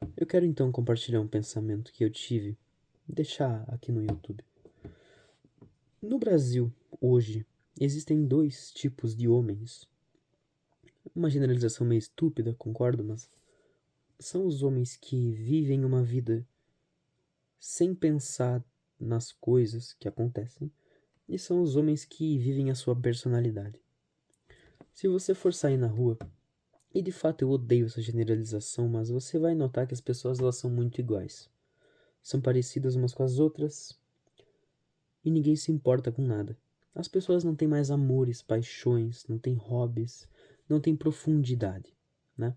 Eu quero então compartilhar um pensamento que eu tive, deixar aqui no YouTube. No Brasil, hoje, existem dois tipos de homens. Uma generalização meio estúpida, concordo, mas são os homens que vivem uma vida sem pensar nas coisas que acontecem, e são os homens que vivem a sua personalidade. Se você for sair na rua, e de fato eu odeio essa generalização, mas você vai notar que as pessoas elas são muito iguais. São parecidas umas com as outras e ninguém se importa com nada. As pessoas não têm mais amores, paixões, não têm hobbies, não têm profundidade, né?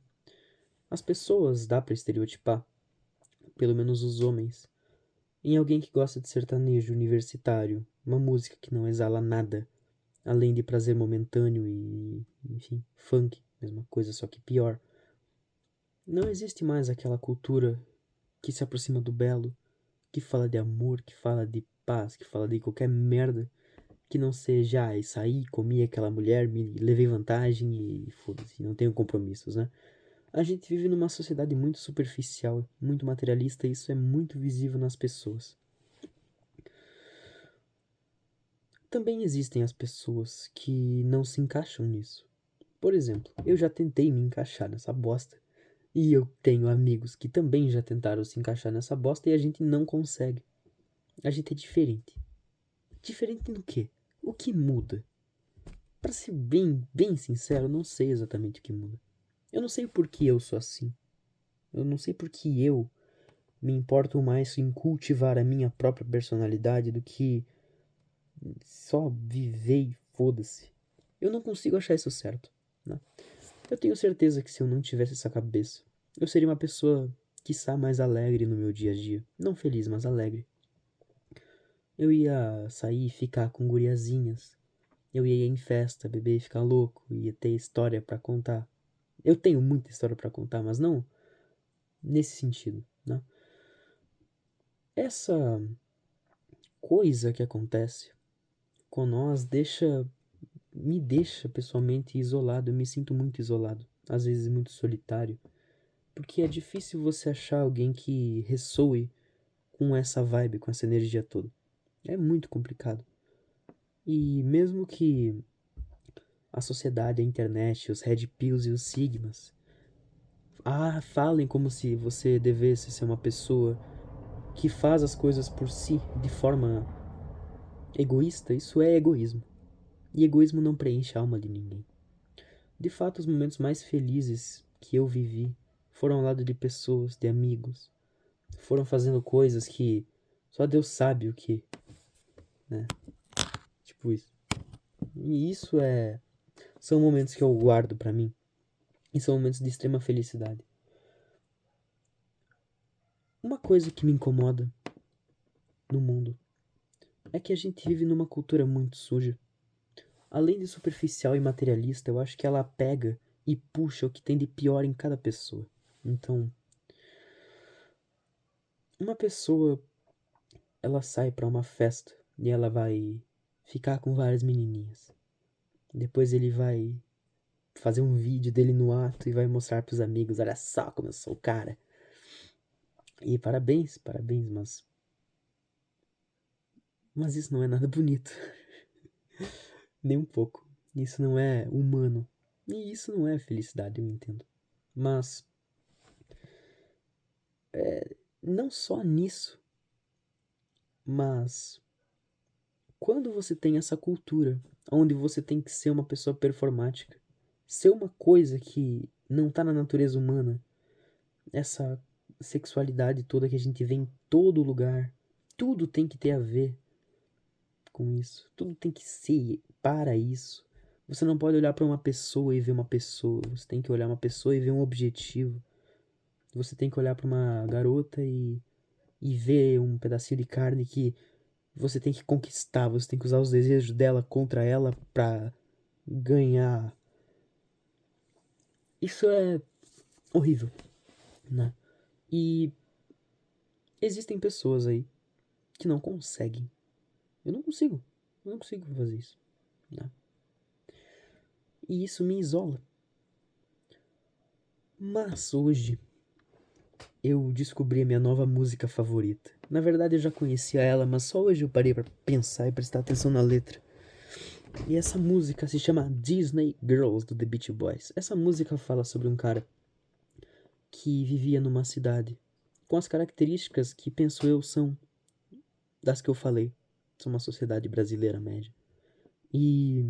As pessoas dá pra estereotipar, pelo menos os homens, em alguém que gosta de sertanejo universitário, uma música que não exala nada, além de prazer momentâneo e, enfim, funk, mesma coisa, só que pior. Não existe mais aquela cultura que se aproxima do belo, que fala de amor, que fala de paz, que fala de qualquer merda que não seja, saí, comi aquela mulher, me levei vantagem e foda-se, não tenho compromissos, né? A gente vive numa sociedade muito superficial, muito materialista, e isso é muito visível nas pessoas. Também existem as pessoas que não se encaixam nisso. Por exemplo, eu já tentei me encaixar nessa bosta, e eu tenho amigos que também já tentaram se encaixar nessa bosta e a gente não consegue. A gente é diferente. Diferente do quê? O que muda? Pra ser bem sincero, eu não sei exatamente o que muda. Eu não sei por que eu sou assim. Eu não sei por que eu me importo mais em cultivar a minha própria personalidade do que só viver e foda-se. Eu não consigo achar isso certo, né? Eu tenho certeza que se eu não tivesse essa cabeça, eu seria uma pessoa, quiçá, mais alegre no meu dia a dia. Não feliz, mas alegre. Eu ia sair e ficar com guriazinhas. Eu ia em festa, beber e ficar louco. Ia ter história pra contar. Eu tenho muita história pra contar, mas não nesse sentido, né? Essa coisa que acontece com nós me deixa pessoalmente isolado. Eu me sinto muito isolado, às vezes muito solitário, porque é difícil você achar alguém que ressoe com essa vibe, com essa energia toda. É muito complicado. E mesmo que a sociedade, a internet, os red pills e os sigmas falem como se você devesse ser uma pessoa que faz as coisas por si de forma egoísta, isso é egoísmo. E egoísmo não preenche a alma de ninguém. De fato, os momentos mais felizes que eu vivi foram ao lado de pessoas, de amigos. Foram fazendo coisas que só Deus sabe o que, né? Tipo isso. E isso são momentos que eu guardo pra mim. E são momentos de extrema felicidade. Uma coisa que me incomoda no mundo é que a gente vive numa cultura muito suja. Além de superficial e materialista, eu acho que ela pega e puxa o que tem de pior em cada pessoa. Então, uma pessoa, ela sai pra uma festa e ela vai ficar com várias menininhas. Depois ele vai fazer um vídeo dele no ato e vai mostrar pros amigos, olha só como eu sou o cara. E parabéns, parabéns, mas isso não é nada bonito, nem um pouco. Isso não é humano. E isso não é felicidade, eu entendo. Mas não só nisso, mas quando você tem essa cultura onde você tem que ser uma pessoa performática, ser uma coisa que não tá na natureza humana, essa sexualidade toda que a gente vê em todo lugar, tudo tem que ter a ver com isso, tudo tem que ser para isso. Você não pode olhar para uma pessoa e ver uma pessoa, você tem que olhar uma pessoa e ver um objetivo. Você tem que olhar para uma garota e ver um pedacinho de carne que você tem que conquistar, você tem que usar os desejos dela contra ela pra ganhar. Isso é horrível, né? E existem pessoas aí que não conseguem. Eu não consigo. Eu não consigo fazer isso, né? E isso me isola. Mas hoje eu descobri a minha nova música favorita. Na verdade, eu já conhecia ela, mas só hoje eu parei pra pensar e prestar atenção na letra. E essa música se chama Disney Girls, do The Beach Boys. Essa música fala sobre um cara que vivia numa cidade com as características que, penso eu, são das que eu falei. São uma sociedade brasileira média. E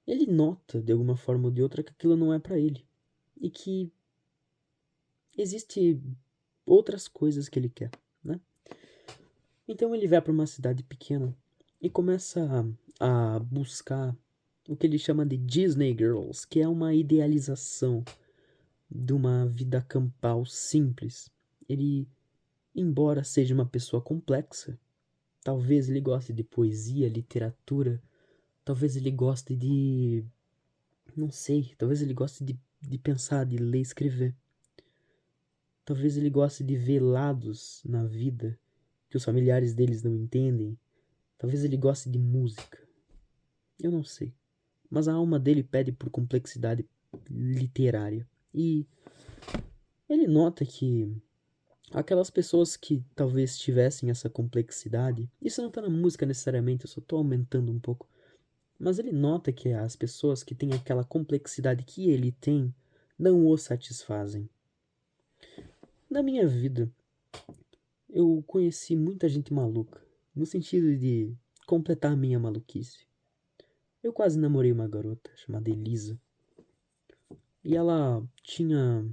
ele nota, de alguma forma ou de outra, que aquilo não é pra ele. E que existe outras coisas que ele quer, né? Então ele vai para uma cidade pequena e começa a buscar o que ele chama de Disney Girls, que é uma idealização de uma vida campal simples. Ele, embora seja uma pessoa complexa, talvez ele goste de poesia, literatura, talvez ele goste de... não sei, talvez ele goste de pensar, de ler, escrever. Talvez ele goste de ver lados na vida que os familiares deles não entendem. Talvez ele goste de música. Eu não sei. Mas a alma dele pede por complexidade literária. E ele nota que aquelas pessoas que talvez tivessem essa complexidade, isso não tá na música necessariamente, eu só tô aumentando um pouco. Mas ele nota que as pessoas que têm aquela complexidade que ele tem não o satisfazem. Na minha vida, eu conheci muita gente maluca, no sentido de completar minha maluquice. Eu quase namorei uma garota chamada Elisa. E ela tinha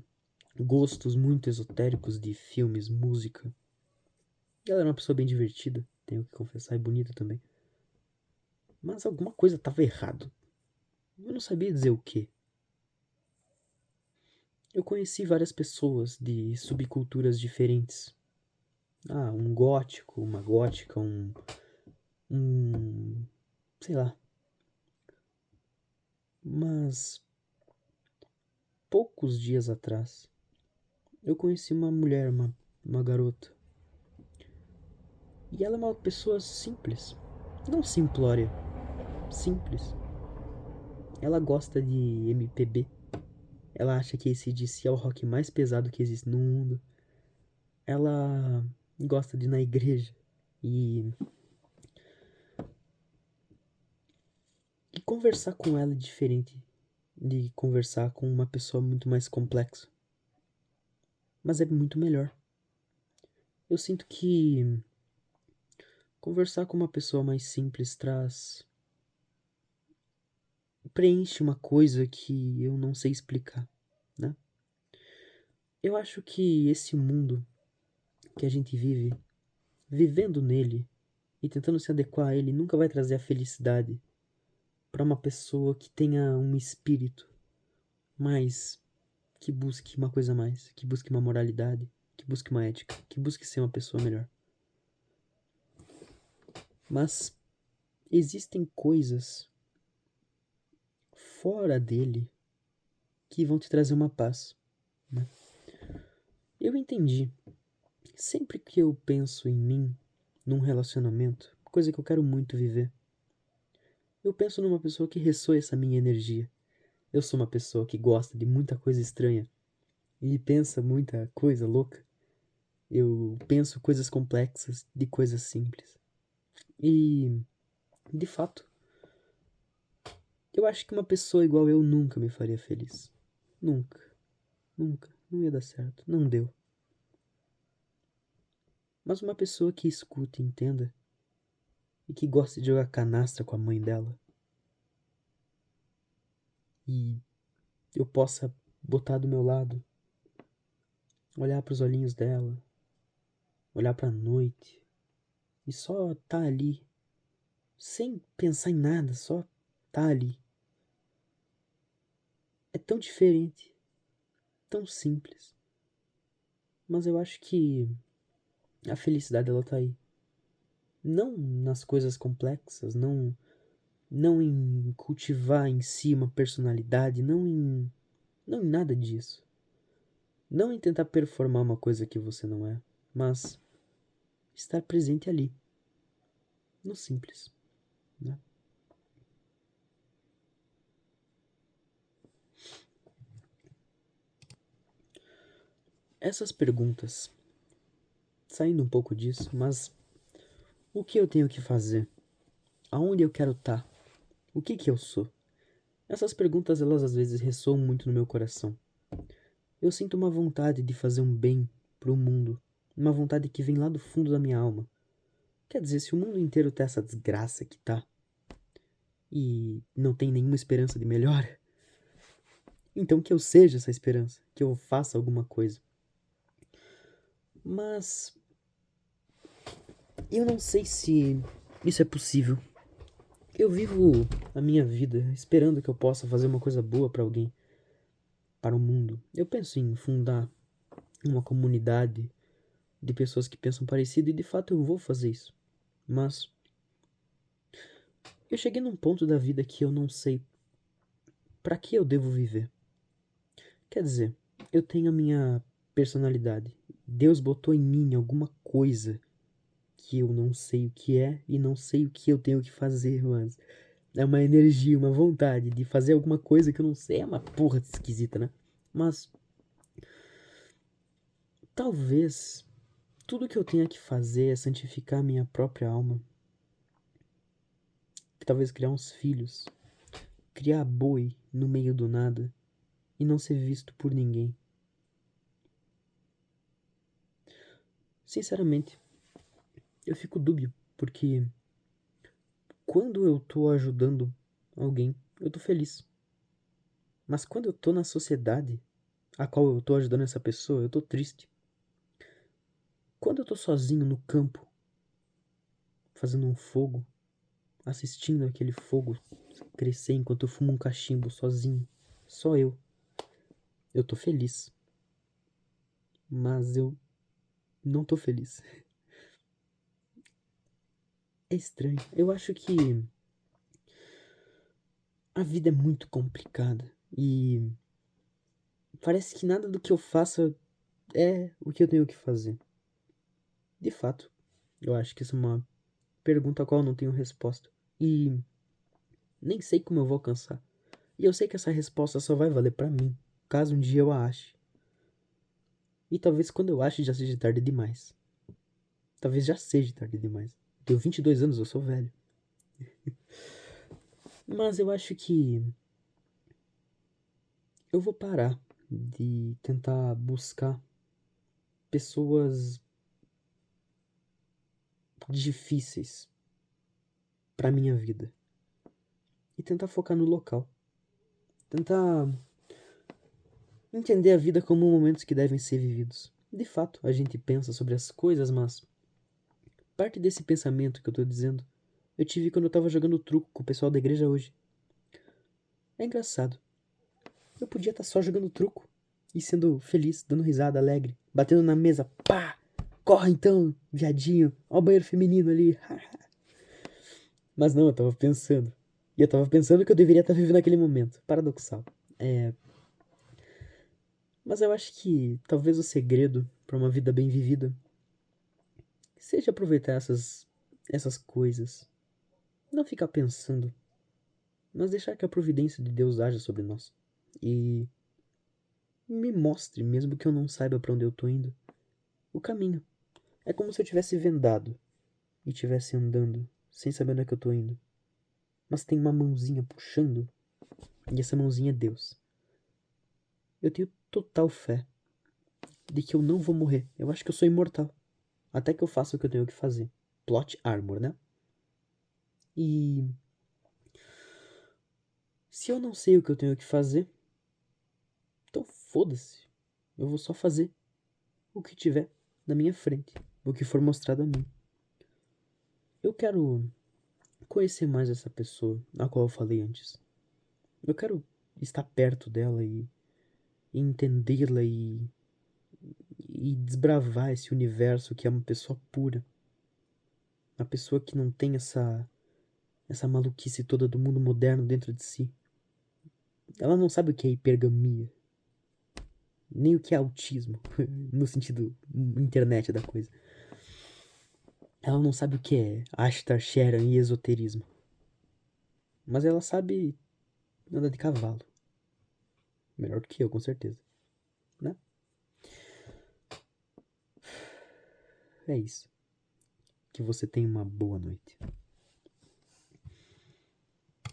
gostos muito esotéricos de filmes, música. E ela era uma pessoa bem divertida, tenho que confessar, e bonita também. Mas alguma coisa estava errado. Eu não sabia dizer o que. Eu conheci várias pessoas de subculturas diferentes. Ah, um gótico, uma gótica, um sei lá. Mas poucos dias atrás, eu conheci uma mulher, uma garota. E ela é uma pessoa simples. Não simplória, simples. Ela gosta de MPB. Ela acha que AC/DC é o rock mais pesado que existe no mundo. Ela gosta de ir na igreja. E, e conversar com ela é diferente de conversar com uma pessoa muito mais complexa. Mas é muito melhor. Eu sinto que conversar com uma pessoa mais simples preenche uma coisa que eu não sei explicar, né? Eu acho que esse mundo que a gente vive, vivendo nele e tentando se adequar a ele, nunca vai trazer a felicidade para uma pessoa que tenha um espírito mais, que busque uma coisa a mais, que busque uma moralidade, que busque uma ética, que busque ser uma pessoa melhor. Mas existem coisas fora dele que vão te trazer uma paz, né? Eu entendi. Sempre que eu penso em mim, num relacionamento, coisa que eu quero muito viver, eu penso numa pessoa que ressoa essa minha energia. Eu sou uma pessoa que gosta de muita coisa estranha e pensa muita coisa louca. Eu penso coisas complexas de coisas simples. E, de fato, eu acho que uma pessoa igual eu nunca me faria feliz. Nunca. Nunca. Não ia dar certo. Não deu. Mas uma pessoa que escuta e entenda e que gosta de jogar canastra com a mãe dela e eu possa botar do meu lado, olhar para os olhinhos dela, olhar para a noite e só tá ali, sem pensar em nada, só tá ali. É tão diferente, tão simples. Mas eu acho que a felicidade ela tá aí. Não nas coisas complexas, não em cultivar em si uma personalidade, não em nada disso. Não em tentar performar uma coisa que você não é, mas estar presente ali, no simples, né? Essas perguntas, saindo um pouco disso, mas o que eu tenho que fazer? Aonde eu quero estar? O que eu sou? Essas perguntas, elas às vezes ressoam muito no meu coração. Eu sinto uma vontade de fazer um bem pro mundo, uma vontade que vem lá do fundo da minha alma. Quer dizer, se o mundo inteiro tá essa desgraça que tá, e não tem nenhuma esperança de melhora, então que eu seja essa esperança, que eu faça alguma coisa. Mas eu não sei se isso é possível. Eu vivo a minha vida esperando que eu possa fazer uma coisa boa pra alguém, para o mundo. Eu penso em fundar uma comunidade de pessoas que pensam parecido e de fato eu vou fazer isso. Mas eu cheguei num ponto da vida que eu não sei pra que eu devo viver. Quer dizer, eu tenho a minha personalidade. Deus botou em mim alguma coisa que eu não sei o que é e não sei o que eu tenho que fazer, mas é uma energia, uma vontade de fazer alguma coisa que eu não sei. É uma porra esquisita, né? Mas talvez tudo que eu tenha que fazer é santificar minha própria alma. Talvez criar uns filhos, criar boi no meio do nada e não ser visto por ninguém. Sinceramente, eu fico dúbio, porque quando eu tô ajudando alguém, eu tô feliz. Mas quando eu tô na sociedade a qual eu tô ajudando essa pessoa, eu tô triste. Quando eu tô sozinho no campo, fazendo um fogo, assistindo aquele fogo crescer enquanto eu fumo um cachimbo sozinho, só eu tô feliz. Mas eu não tô feliz. É estranho. Eu acho que a vida é muito complicada e parece que nada do que eu faça é o que eu tenho que fazer. De fato, eu acho que isso é uma pergunta a qual eu não tenho resposta. E nem sei como eu vou alcançar. E eu sei que essa resposta só vai valer pra mim, caso um dia eu a ache. E talvez quando eu ache já seja tarde demais. Talvez já seja tarde demais. Eu tenho 22 anos, eu sou velho. Mas eu acho que eu vou parar de tentar buscar pessoas difíceis pra minha vida e tentar focar no local. Tentar entender a vida como momentos que devem ser vividos. De fato, a gente pensa sobre as coisas, mas parte desse pensamento que eu tô dizendo, eu tive quando eu tava jogando truco com o pessoal da igreja hoje. É engraçado. Eu podia estar só jogando truco e sendo feliz, dando risada, alegre, batendo na mesa, pá! Corre então, viadinho, ó o banheiro feminino ali. Mas não, eu tava pensando. E eu tava pensando que eu deveria estar vivendo aquele momento. Paradoxal. Mas eu acho que talvez o segredo pra uma vida bem vivida seja aproveitar essas coisas. Não ficar pensando, mas deixar que a providência de Deus haja sobre nós. E me mostre, mesmo que eu não saiba pra onde eu tô indo, o caminho. É como se eu tivesse vendado e tivesse andando, sem saber onde é que eu tô indo. Mas tem uma mãozinha puxando, e essa mãozinha é Deus. Eu tenho total fé de que eu não vou morrer. Eu acho que eu sou imortal. Até que eu faça o que eu tenho que fazer. Plot armor, né? E se eu não sei o que eu tenho que fazer, então foda-se. Eu vou só fazer o que tiver na minha frente, o que for mostrado a mim. Eu quero conhecer mais essa pessoa a qual eu falei antes. Eu quero estar perto dela e entendê-la e desbravar esse universo que é uma pessoa pura. Uma pessoa que não tem essa maluquice toda do mundo moderno dentro de si. Ela não sabe o que é hipergamia, nem o que é autismo, no sentido internet da coisa. Ela não sabe o que é Ashtar Sharon e esoterismo. Mas ela sabe andar de cavalo. Melhor do que eu, com certeza. Né? É isso. Que você tenha uma boa noite.